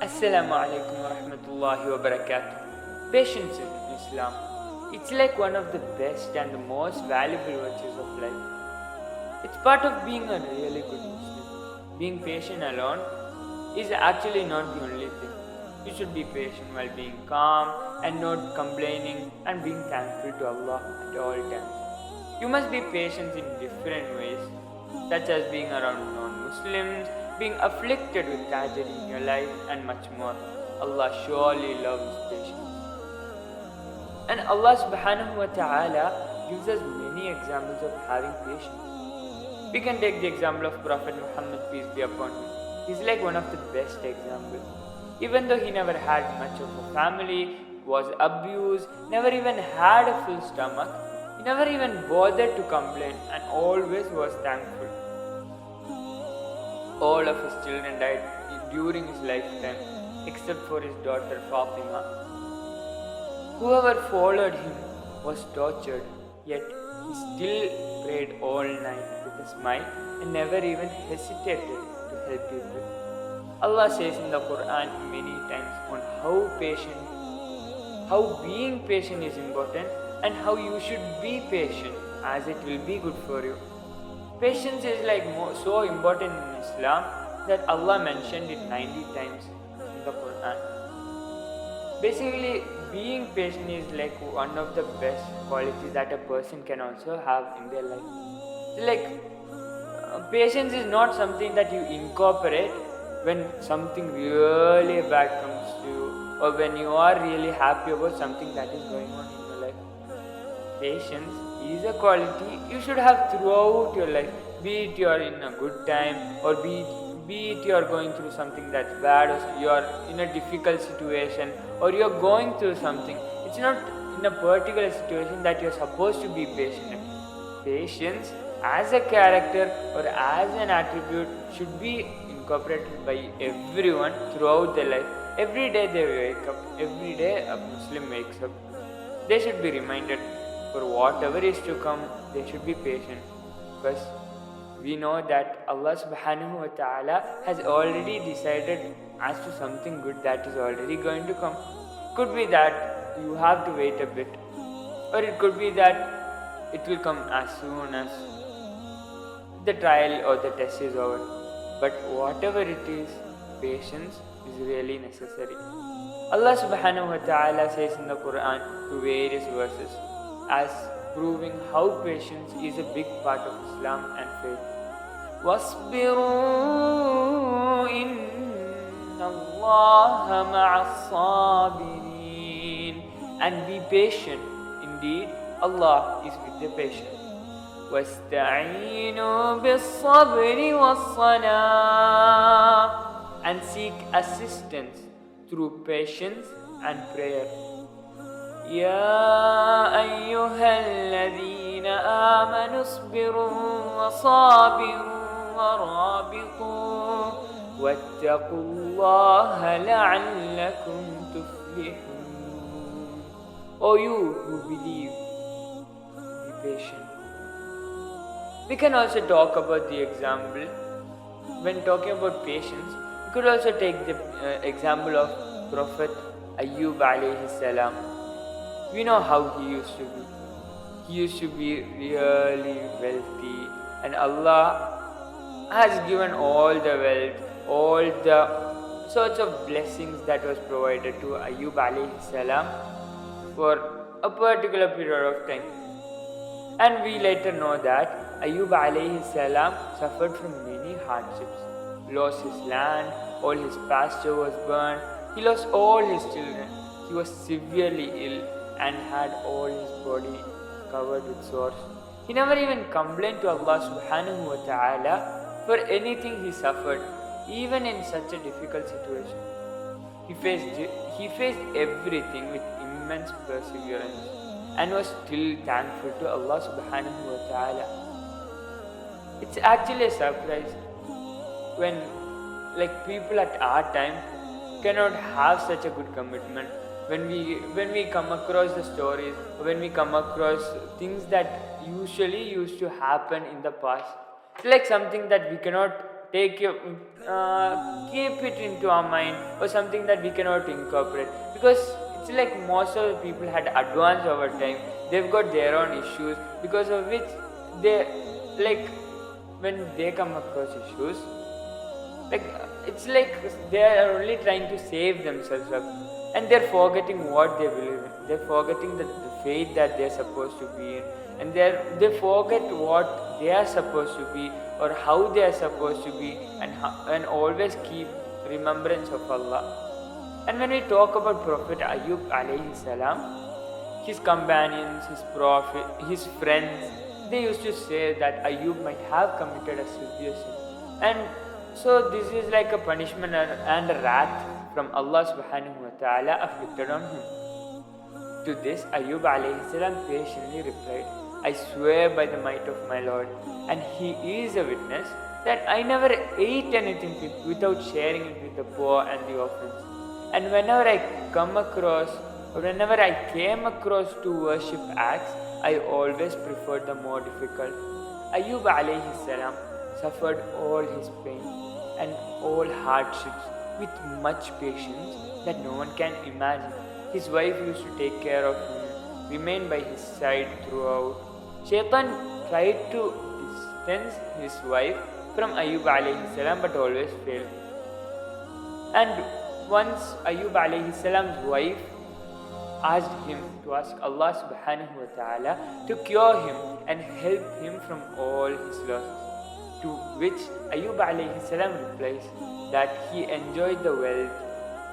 Assalamu alaikum wa rahmatullahi wa barakatuh. Patience in Islam. It's like one of the best and the most valuable virtues of life. It's part of being a really good Muslim. Being patient alone is actually not the only thing. You should be patient while being calm and not complaining and being thankful to Allah at all times. You must be patient in different ways, such as being around non-Muslims, being afflicted with tragedy in your life, and much more. Allah surely loves patience. And Allah subhanahu wa ta'ala gives us many examples of having patience. We can take the example of Prophet Muhammad, peace be upon him. He's like one of the best examples. Even though he never had much of a family, was abused, never even had a full stomach, he never even bothered to complain and always was thankful. All of his children died during his lifetime except for his daughter Fatima. Whoever followed him was tortured, yet he still prayed all night with a smile and never even hesitated to help people. Allah says in the Quran many times on how being patient is important and how you should be patient as it will be good for you. Patience is like so important in Islam that Allah mentioned it 90 times in the Quran. Basically, being patient is like one of the best qualities that a person can also have in their life. Patience is not something that you incorporate when something really bad comes to you or when you are really happy about something that is going on in your life. Patience is a quality you should have throughout your life, be it you are in a good time or be it you are going through something that's bad or you are in a difficult situation or you are going through something. It's not in a particular situation that you are supposed to be patient. Patience as a character or as an attribute should be incorporated by everyone throughout their life. Every day they wake up, every day a Muslim wakes up, they should be reminded for whatever is to come, they should be patient, because we know that Allah subhanahu wa ta'ala has already decided as to something good that is already going to come. Could be that you have to wait a bit, or it could be that it will come as soon as the trial or the test is over. But whatever it is, patience is really necessary. Allah subhanahu wa ta'ala says in the Quran through various verses as proving how patience is a big part of Islam and faith. وَاصْبِرُوا إِنَّ اللَّهَ مَعَ الصَّابِرِينَ. And be patient. Indeed, Allah is with the patient. وَاسْتَعِينُوا بِالصَّبْرِ وَالصَّلَاةِ. And seek assistance through patience and prayer. يا أيها الذين آمنوا اصبروا وصابروا ورابطوا واتقوا الله لعلكم تفلحون. O you who believe, be patient. We can also talk about the example. When talking about patience, we could also take the example of Prophet Ayyub alayhi salam. We know how he used to be. He used to be really wealthy, and Allah has given all the wealth, all the sorts of blessings that was provided to Ayyub alayhi salam for a particular period of time. And we later know that Ayyub alayhi salam suffered from many hardships. Lost his land, all his pasture was burned, he lost all his children, he was severely ill and had all his body covered with sores. He never even complained to Allah subhanahu wa ta'ala for anything he suffered, even in such a difficult situation. He faced everything with immense perseverance and was still thankful to Allah subhanahu wa ta'ala. It's actually a surprise when people at our time cannot have such a good commitment. When we come across the stories, when we come across things that usually used to happen in the past, it's like something that we cannot take your keep it into our mind, or something that we cannot incorporate, because it's like most of the people had advanced over time. They've got their own issues, because of which they, like, when they come across issues, like, it's like they are only trying to save themselves up, and they're forgetting what they believe in. They're forgetting the faith that they're supposed to be in, and they forget what they are supposed to be, or how they are supposed to be, and always keep remembrance of Allah. And when we talk about Prophet Ayub alayhi salam, his companions, his prophet, his friends, they used to say that Ayub might have committed a severe sin. And so this is like a punishment and a wrath from Allah subhanahu wa ta'ala afflicted on him. To this, Ayub alayhi salam patiently replied, I swear by the might of my Lord, and he is a witness, that I never ate anything without sharing it with the poor and the orphans. And whenever I came across to worship acts, I always preferred the more difficult. Ayub alayhi salam suffered all his pain and all hardships with much patience that no one can imagine. His wife used to take care of him, remain by his side throughout. Shaitan tried to distance his wife from Ayub alayhi salam, but always failed. And once Ayub alayhi salam's wife asked him to ask Allah subhanahu wa ta'ala to cure him and help him from all his losses. To which Ayub alayhi salam replies that he enjoyed the wealth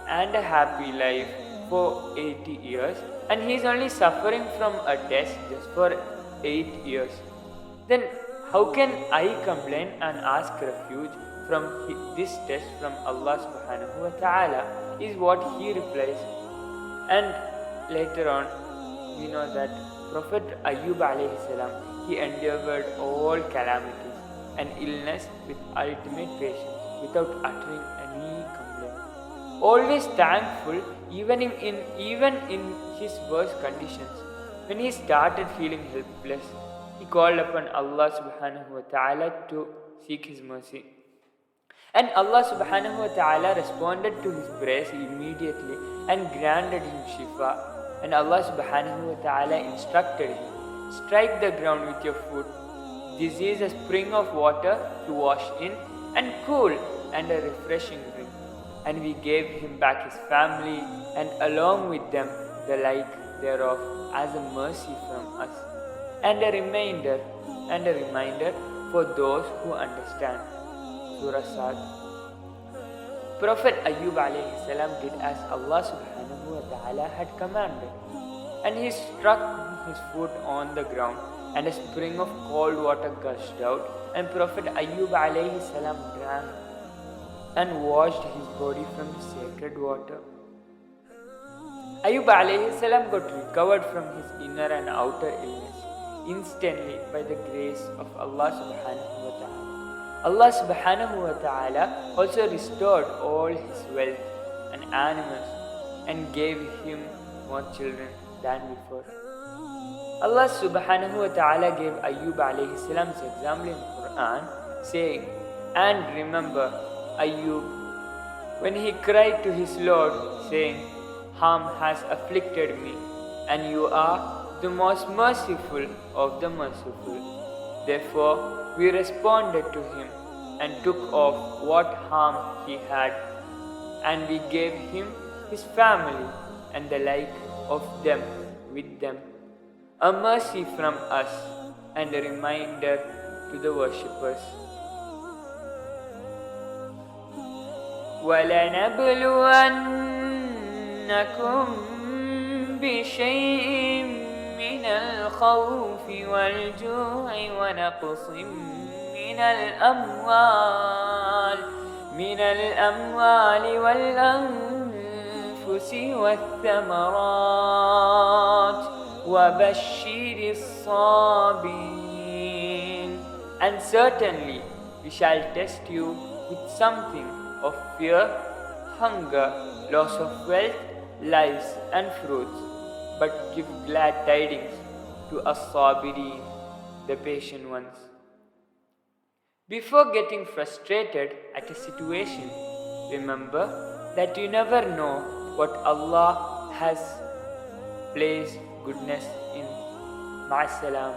and a happy life for 80 years, and he is only suffering from a test just for 8 years. Then how can I complain and ask refuge from this test from Allah subhanahu wa ta'ala, is what he replies. And later on, we know that Prophet Ayub alayhi salam, he endured all calamities and illness with ultimate patience, without uttering any complaint. Always thankful, even in his worst conditions. When he started feeling helpless, he called upon Allah subhanahu wa ta'ala to seek his mercy. And Allah subhanahu wa ta'ala responded to his prayers immediately and granted him shifa. And Allah subhanahu wa ta'ala instructed him, strike the ground with your foot. This is a spring of water to wash in, and cool and a refreshing drink. And we gave him back his family, and along with them the like thereof, as a mercy from us, and a reminder for those who understand. Surah Sad. Prophet Ayub alayhi salam did as Allah subhanahu wa ta'ala had commanded, and he struck his foot on the ground, and a spring of cold water gushed out, and Prophet Ayub alayhi salam drank and washed his body from the sacred water. Ayub alayhi salam got recovered from his inner and outer illness instantly by the grace of Allah subhanahu wa ta'ala. Allah subhanahu wa ta'ala also restored all his wealth and animals and gave him more children than before. Allah subhanahu wa ta'ala gave Ayub alayhi salam's example in Quran, saying, and remember Ayub when he cried to his Lord, saying, harm has afflicted me, and you are the most merciful of the merciful. Therefore we responded to him and took off what harm he had, and we gave him his family and the like of them with them, a mercy from us and a reminder to the worshippers. وَلَنَبْلُوَنَّكُمْ بِشَيْءٍ مِّنَ الْخَوْفِ وَالْجُوعِ وَنَقْصٍ من الأموال والأنفس والثمرات وبشر الصابرين. And certainly we shall test you with something of fear, hunger, loss of wealth, lives and fruits, but give glad tidings to as-sabirin, the patient ones. Before getting frustrated at a situation, remember that you never know what Allah has placed goodness in. Ma'as salam.